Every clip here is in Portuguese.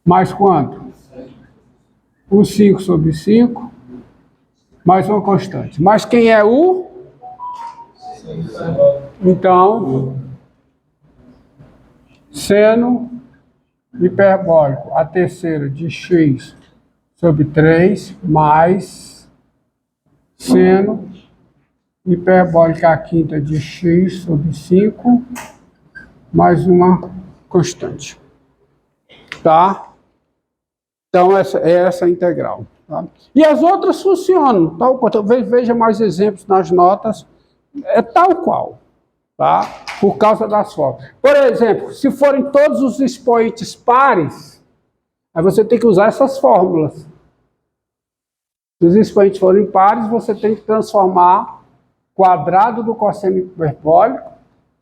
mais quanto? O 5 sobre 5, mais uma constante. Mas quem é o? Então, seno hiperbólico a terceira de x sobre 3 mais seno hiperbólica a quinta de x sobre 5 mais uma constante. Tá? Então, essa é essa integral. Tá? E as outras funcionam, tal qual. Veja mais exemplos nas notas. É tal qual. Tá? Por causa das fórmulas. Por exemplo, se forem todos os expoentes pares, aí você tem que usar essas fórmulas. Se os expoentes forem pares, você tem que transformar quadrado do cosseno hiperbólico,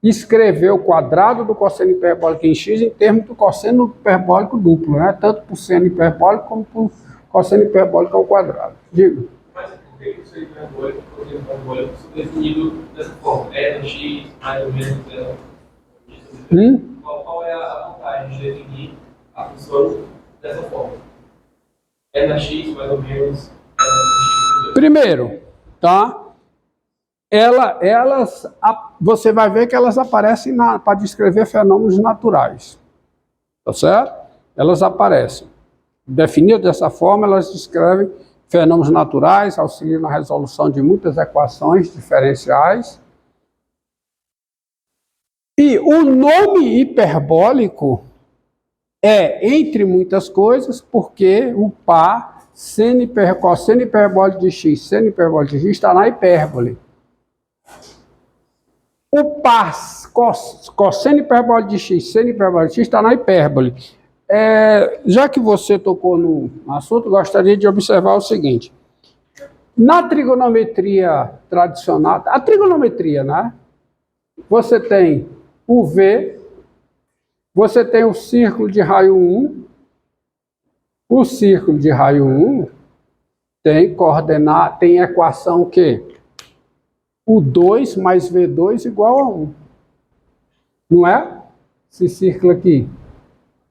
escrever o quadrado do cosseno hiperbólico em x em termos do cosseno hiperbólico duplo, né? Tanto por seno hiperbólico como por cosseno hiperbólico ao quadrado. Diga. Mas por que o seno hiperbólico e o cosseno hiperbólico são definidos dessa forma? É x mais ou menos zero? Qual é a vantagem de definir a função dessa forma? É na x mais ou menos? Primeiro, tá? Você vai ver que elas aparecem para descrever fenômenos naturais. Tá certo? Elas aparecem. Definidas dessa forma, elas descrevem fenômenos naturais, auxiliam na resolução de muitas equações diferenciais. E o nome hiperbólico é, entre muitas coisas, porque o par cosseno hiperbólico de x, seno hiperbólico de x está na hipérbole. O par cosseno hiperbólico de x, seno hiperbólico de x está na hipérbole. Já que você tocou no assunto, gostaria de observar o seguinte. Na trigonometria tradicional, a trigonometria, né? Você tem o V, você tem o círculo de raio 1. O círculo de raio 1 tem coordenada, tem equação que o 2 mais V2 igual a 1. Não é? Esse círculo aqui.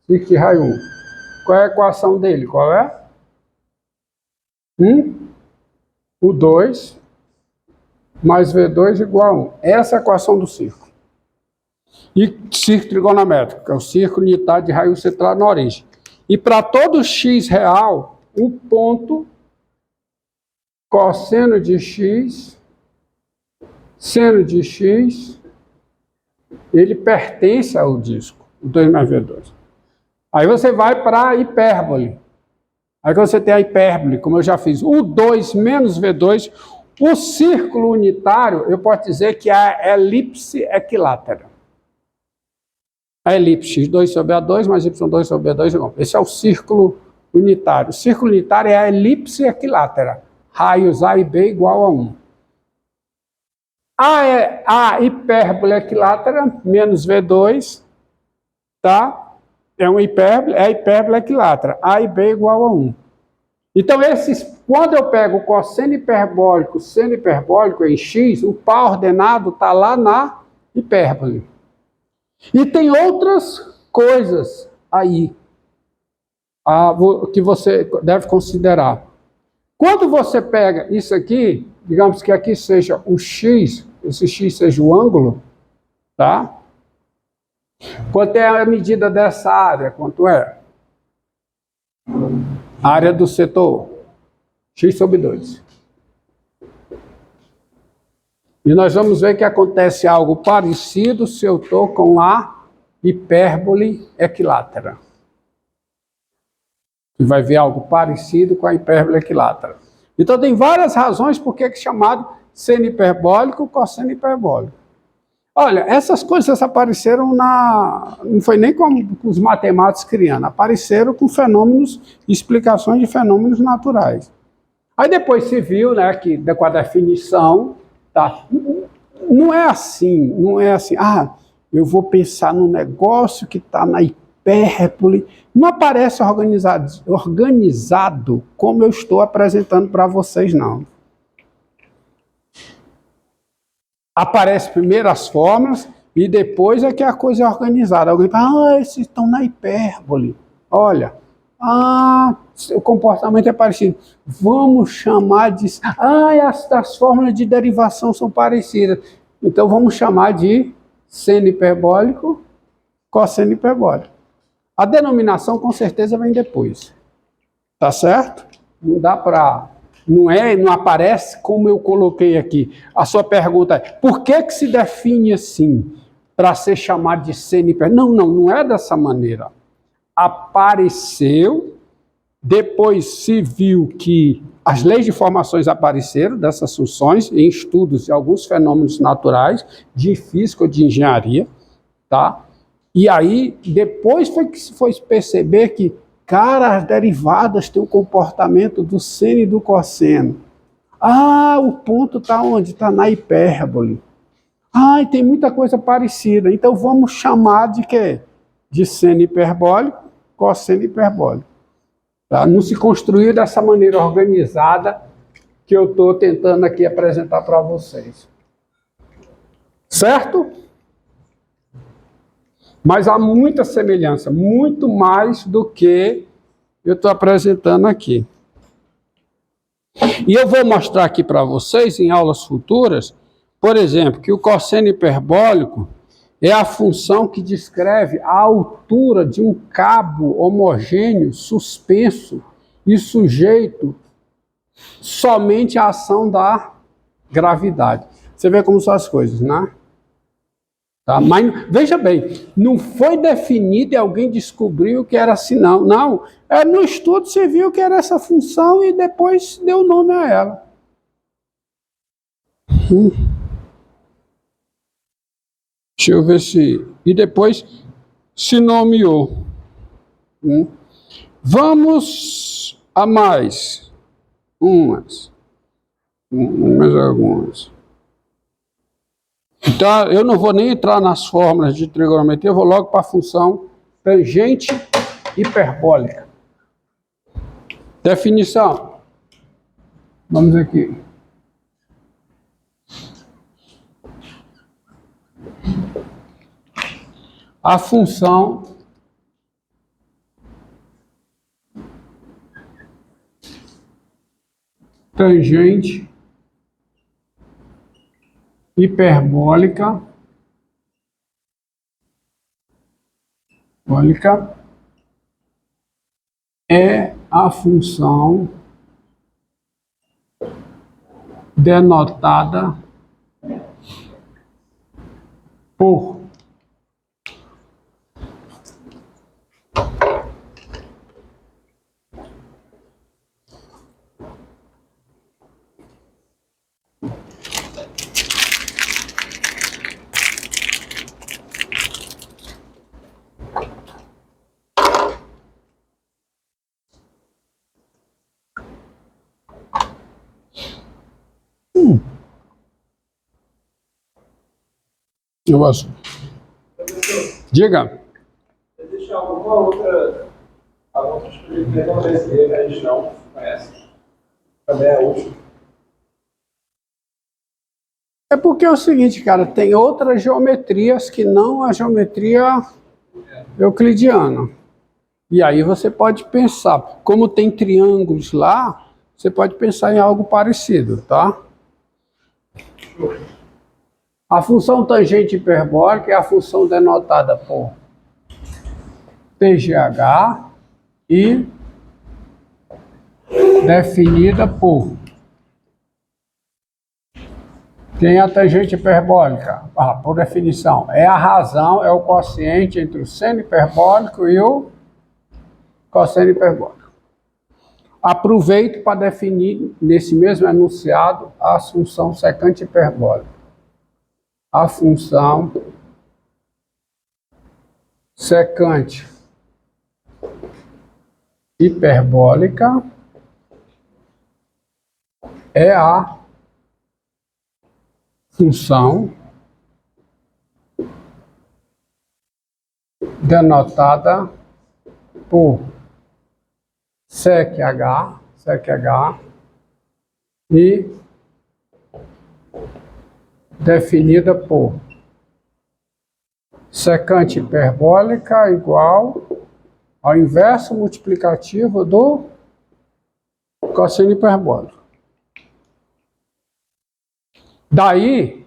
Círculo de raio 1. Qual é a equação dele? Qual é? O 2 mais V2 igual a 1. Essa é a equação do círculo. E círculo trigonométrico, que é o círculo unitário de raio centrado na origem. E para todo x real, o ponto cosseno de x, seno de x, ele pertence ao disco, o 2 mais V2. Aí você vai para a hipérbole. Aí você tem a hipérbole, como eu já fiz, o 2 menos V2, o círculo unitário, eu posso dizer que é a elipse equilátera. A elipse x2 sobre A2 mais y2 sobre B2 igual. Esse é o círculo unitário. O círculo unitário é a elipse equilátera. Raios A e B igual a 1. A hipérbole equilátera menos V2, tá? É a hipérbole equilátera. A e B igual a 1. Então, quando eu pego o cosseno hiperbólico, seno hiperbólico em x, o par ordenado está lá na hipérbole. E tem outras coisas aí que você deve considerar. Quando você pega isso aqui, digamos que aqui seja o x, esse x seja o ângulo, tá? Quanto é a medida dessa área? Quanto é? A área do setor, x sobre 2. E nós vamos ver que acontece algo parecido se eu estou com a hipérbole equilátera. Você vai ver algo parecido com a hipérbole equilátera. Então tem várias razões por que é chamado seno hiperbólico, cosseno hiperbólico. Olha, essas coisas apareceram não foi nem com os matemáticos criando, apareceram com fenômenos, explicações de fenômenos naturais. Aí depois se viu, né, que com a definição, tá, não é assim, eu vou pensar num negócio que está na hipérbole, não aparece organizado como eu estou apresentando para vocês, não. Aparece primeiro as fórmulas E depois é que a coisa é organizada. Alguém fala, esses estão na hipérbole. Olha, o comportamento é parecido. Vamos chamar de... as fórmulas de derivação são parecidas. Então vamos chamar de seno hiperbólico, cosseno hiperbólico. A denominação com certeza vem depois. Tá certo? Não dá para... Não aparece como eu coloquei aqui. A sua pergunta é, por que se define assim? Para ser chamado de seno hiperbólico? Não é dessa maneira. Apareceu, depois se viu que as leis de formações apareceram dessas funções em estudos de alguns fenômenos naturais, de física ou de engenharia, tá? E aí, depois foi que se foi perceber que, cara, as derivadas têm o comportamento do seno e do cosseno. O ponto está onde? Está na hipérbole. E tem muita coisa parecida. Então vamos chamar de quê? De seno hiperbólico, cosseno hiperbólico. Tá? Não se construiu dessa maneira organizada que eu estou tentando aqui apresentar para vocês. Certo? Mas há muita semelhança, muito mais do que eu estou apresentando aqui. E eu vou mostrar aqui para vocês, em aulas futuras, por exemplo, que o cosseno hiperbólico é a função que descreve a altura de um cabo homogêneo suspenso e sujeito somente à ação da gravidade. Você vê como são as coisas, né? Tá? Mas veja bem, não foi definido e alguém descobriu que era assim, não. Não, no estudo você viu que era essa função e depois deu nome a ela. Deixa eu ver se... E depois se nomeou. Vamos a mais umas. Mais algumas. Então, eu não vou nem entrar nas fórmulas de trigonometria, eu vou logo para a função tangente hiperbólica. Definição. Vamos aqui. A função tangente hiperbólica é a função denotada por Diga. Existe alguma outra trigonometria que a gente não conhece? Também é útil. É porque é o seguinte, cara, tem outras geometrias que não a geometria euclidiana. E aí você pode pensar, como tem triângulos lá, você pode pensar em algo parecido, tá? A função tangente hiperbólica é a função denotada por TGH e definida por... Quem é a tangente hiperbólica? Por definição, é a razão, é o quociente entre o seno hiperbólico e o cosseno hiperbólico. Aproveito para definir, nesse mesmo enunciado, a função secante hiperbólica. A função secante hiperbólica é a função denotada por sec H e definida por secante hiperbólica igual ao inverso multiplicativo do cosseno hiperbólico. Daí,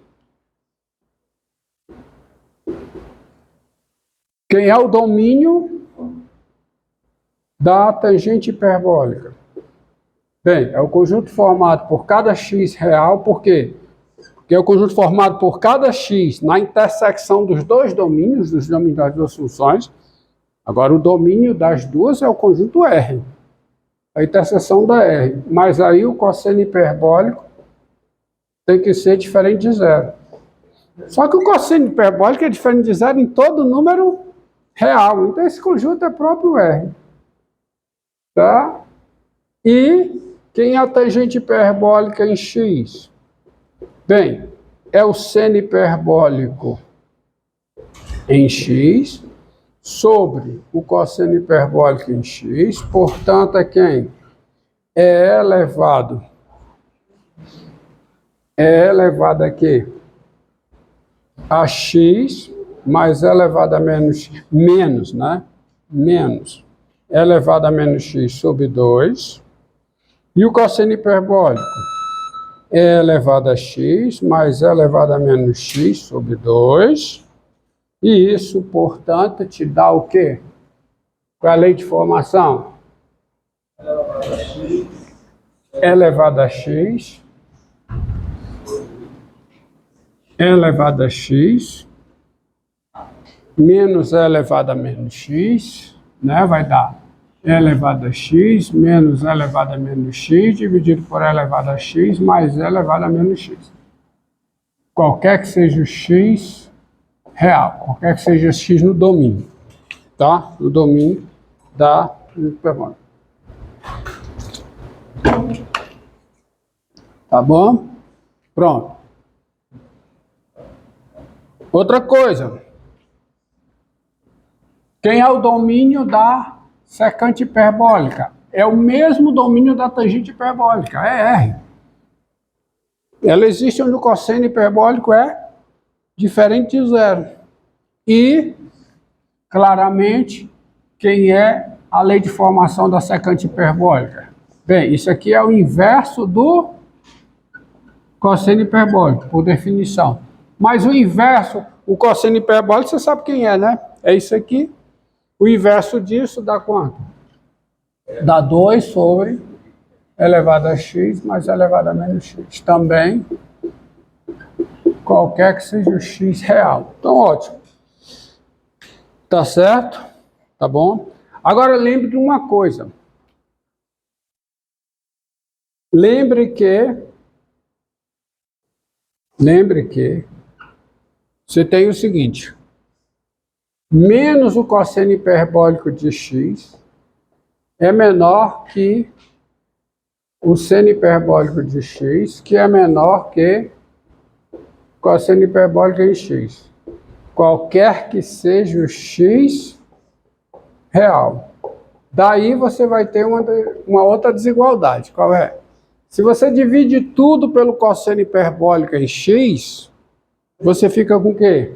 quem é o domínio da tangente hiperbólica? Bem, é o conjunto formado por cada x real, por quê? Porque é o conjunto formado por cada x na intersecção dos dois domínios das duas funções. Agora, o domínio das duas é o conjunto R, a interseção da R. Mas aí o cosseno hiperbólico tem que ser diferente de zero. Só que o cosseno hiperbólico é diferente de zero em todo número real. Então, esse conjunto é próprio R. Tá? E quem é a tangente hiperbólica em x? Bem, é o seno hiperbólico em x sobre o cosseno hiperbólico em x, portanto, é quem? É elevado aqui a x mais elevado a menos, né? Menos elevado a menos x sobre 2. E o cosseno hiperbólico é elevado a x mais elevado a menos x sobre 2. E isso, portanto, te dá o quê? Qual é a lei de formação? Elevado a x elevado a x menos elevado a menos x, né? Vai dar elevado a x menos elevado a menos x dividido por elevado a x mais elevado a menos x. Qualquer que seja o x real, qualquer que seja o x no domínio, tá? No domínio da hiperbólica. Tá bom? Pronto. Outra coisa. Quem é o domínio da secante hiperbólica? É o mesmo domínio da tangente hiperbólica, é R. Ela existe onde o cosseno hiperbólico é diferente de zero. E, claramente, quem é a lei de formação da secante hiperbólica? Bem, isso aqui é o inverso do cosseno hiperbólico, por definição. Mas o inverso, o cosseno hiperbólico, você sabe quem é, né? É isso aqui. O inverso disso dá quanto? Dá 2 sobre elevado a x mais elevado a menos x. Também, qualquer que seja o x real. Então, ótimo. Tá certo? Tá bom? Agora, lembre de uma coisa. Lembre que você tem o seguinte: menos o cosseno hiperbólico de x é menor que o seno hiperbólico de x, que é menor que o cosseno hiperbólico em x. Qualquer que seja o x real. Daí você vai ter uma outra desigualdade. Qual é? Se você divide tudo pelo cosseno hiperbólico em x, você fica com o quê?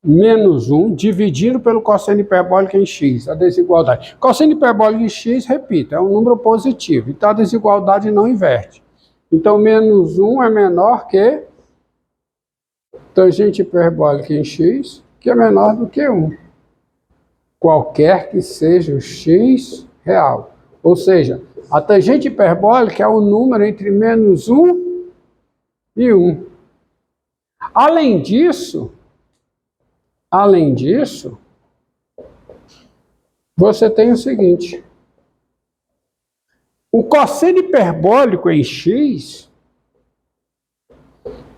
Menos 1 dividido pelo cosseno hiperbólico em x, a desigualdade. Cosseno hiperbólico em x, repito, é um número positivo, então a desigualdade não inverte. Então, menos 1 é menor que tangente hiperbólica em x, que é menor do que 1. Qualquer que seja o x real. Ou seja, a tangente hiperbólica é o número entre menos 1 e 1. Além disso, você tem o seguinte: o cosseno hiperbólico em x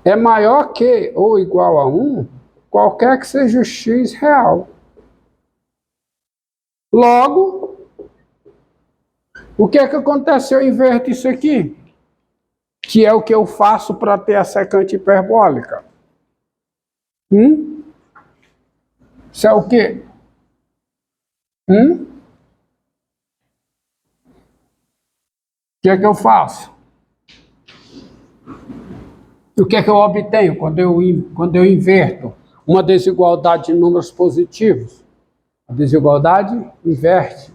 é maior que ou igual a 1, qualquer que seja o x real. Logo, o que é que acontece se eu inverto isso aqui? Que é o que eu faço para ter a secante hiperbólica. Isso é o quê? O que é que eu faço? O que é que eu obtenho quando eu inverto? uma desigualdade de números positivos. A desigualdade inverte.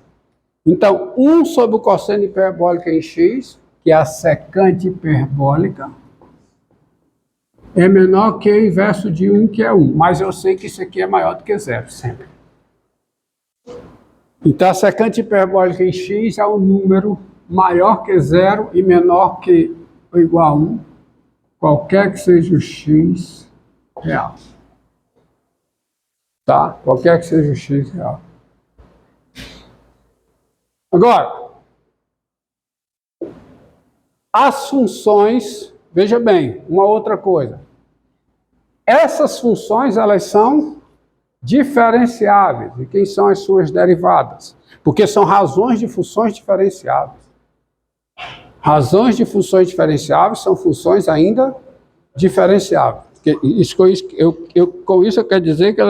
Então, 1 sobre o cosseno hiperbólica em x, que é a secante hiperbólica, é menor que o inverso de 1, que é 1. Mas eu sei que isso aqui é maior do que 0, sempre. Então, a secante hiperbólica em x é um número maior que 0 e menor que ou igual a 1, qualquer que seja o x real. Tá? Qualquer que seja o x real. Agora, as funções, veja bem, uma outra coisa. Essas funções, elas são diferenciáveis. E quem são as suas derivadas? Porque são razões de funções diferenciáveis. Razões de funções diferenciáveis são funções ainda diferenciáveis. Com isso eu quero dizer que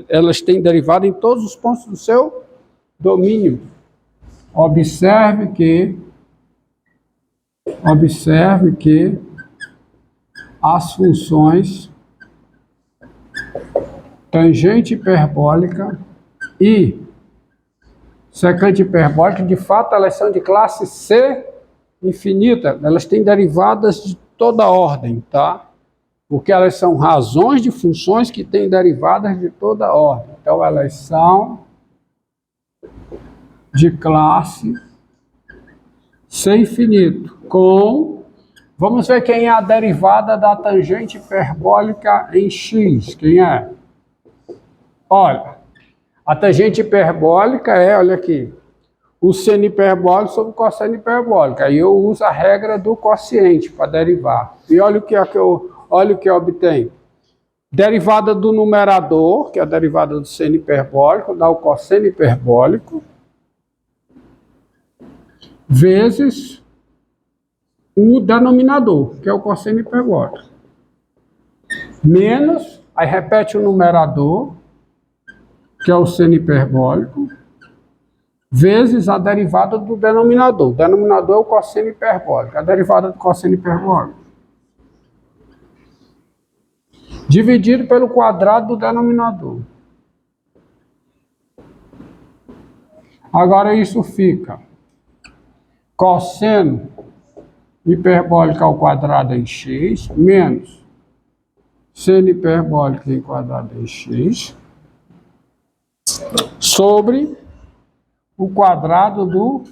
elas têm derivada em todos os pontos do seu domínio. Observe que as funções tangente hiperbólica e secante hiperbólica, de fato, elas são de classe C infinita. Elas têm derivadas de toda ordem, tá? Porque elas são razões de funções que têm derivadas de toda ordem. Então, elas são de classe C infinito, com... Vamos ver quem é a derivada da tangente hiperbólica em x. Quem é? Olha, a tangente hiperbólica é, olha aqui, o seno hiperbólico sobre o cosseno hiperbólico. Aí eu uso a regra do quociente para derivar. E olha o que eu obtenho. Derivada do numerador, que é a derivada do seno hiperbólico, dá o cosseno hiperbólico, vezes o denominador, que é o cosseno hiperbólico. Menos, aí repete o numerador, que é o seno hiperbólico, vezes a derivada do denominador. O denominador é o cosseno hiperbólico, a derivada do cosseno hiperbólico. Dividido pelo quadrado do denominador. Agora isso fica cosseno hiperbólico ao quadrado em x, menos seno hiperbólico em quadrado em x, sobre o quadrado do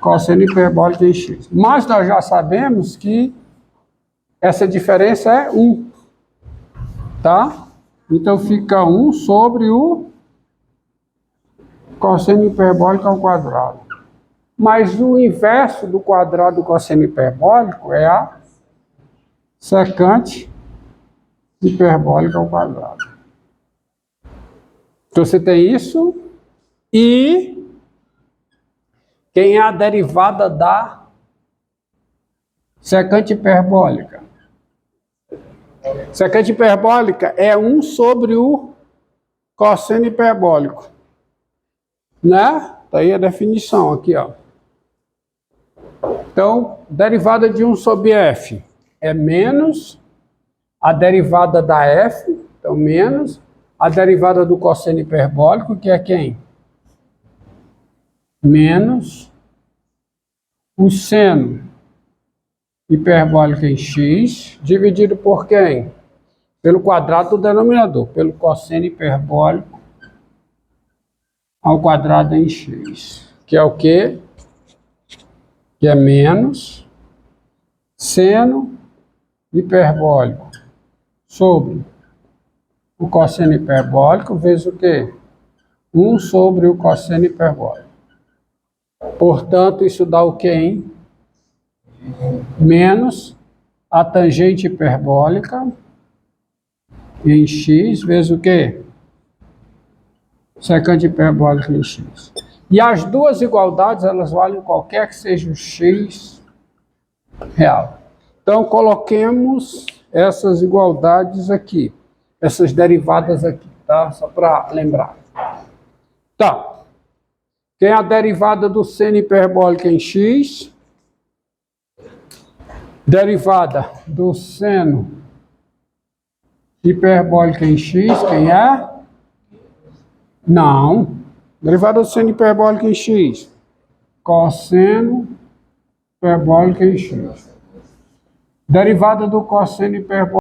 cosseno hiperbólico em x. Mas nós já sabemos que essa diferença é 1, tá? Então fica 1 sobre o cosseno hiperbólico ao quadrado. Mas o inverso do quadrado do cosseno hiperbólico é a secante hiperbólica ao quadrado. Então você tem isso. E quem é a derivada da secante hiperbólica? Secante hiperbólica é 1 sobre o cosseno hiperbólico. Né? Tá aí a definição aqui, ó. Então, derivada de 1 sobre f é menos a derivada da f, então menos a derivada do cosseno hiperbólico, que é quem? Menos o seno hiperbólico em x, dividido por quem? Pelo quadrado do denominador, pelo cosseno hiperbólico ao quadrado em x, que é o quê? Que é menos seno hiperbólico sobre o cosseno hiperbólico vezes o quê? 1 sobre o cosseno hiperbólico. Portanto, isso dá o quê, hein? Menos a tangente hiperbólica em x vezes o quê? Secante hiperbólica em x. E as duas igualdades, elas valem qualquer que seja o x real. Então, coloquemos essas igualdades aqui, essas derivadas aqui, tá? Só para lembrar. Tá. Tem a derivada do seno hiperbólico em x, derivada do seno hiperbólica em x, quem é? Não. Derivada do seno hiperbólico em x. Cosseno hiperbólico em x. Derivada do cosseno hiperbólico